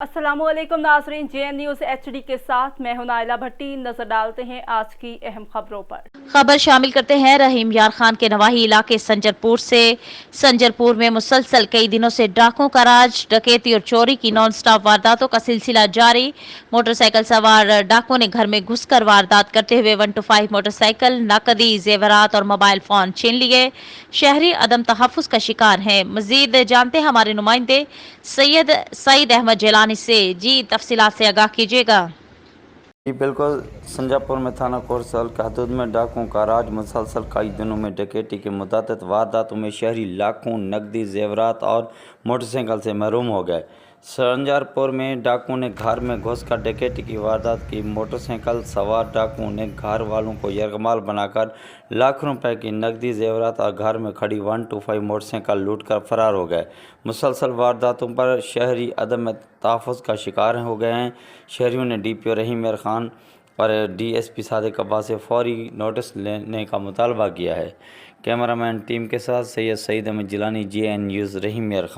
अस्सलाम वालेकुम नाजरीन, JN न्यूज़ HD के साथ मैं हूं नाइला भट्टी। नजर डालते हैं आज की अहम खबरों पर। खबर शामिल करते हैं रहीम यार खान के नवाही इलाके संजरपुर से। संजरपुर में मुसलसल कई दिनों से डाकों का राज, डकैती और चोरी की नॉन स्टॉप वारदातों का सिलसिला जारी। मोटरसाइकिल सवार डाकों ने घर में घुसकर वारदात करते हुए 125 मोटरसाइकिल, नकदी, जेवरात और मोबाइल फोन छीन लिए। शहरी अदम तहफ़्फ़ुज़ का शिकार हैं। मजीद जानते हैं हमारे नुमाइंदे सैयद सईद अहमद जिलानी से। जी तफसीलात से आगाह कीजिएगा। जी बिल्कुल, संजापुर में थाना कोरसल की हदूद में डाकुओं का राज। मुसलसल कई दिनों में डकैती के मुतअद्दिद वारदातों में शहरी लाखों नकदी, जेवरात और मोटरसाइकिल से महरूम हो गए। संजापुर में डाकुओं ने घर में घुसकर डकैती की वारदात की। मोटरसाइकिल सवार डाकुओं ने घर वालों को यरगमाल बनाकर लाखों रुपए की नकदी, जेवरात और घर में खड़ी 125 मोटरसाइकिल लूट कर फरार हो गए। मुसलसल वारदातों पर शहरी अदम तहफ़्फ़ुज़ का शिकार हो गए हैं। शहरियों ने DPO रहीम यार खान और DSP सादिक अब्बास से फौरी नोटिस लेने का मुतालबा किया है। कैमरामैन टीम के साथ सैयद सईद अहमद जिलानी, JN न्यूज़, रहीम यार खान।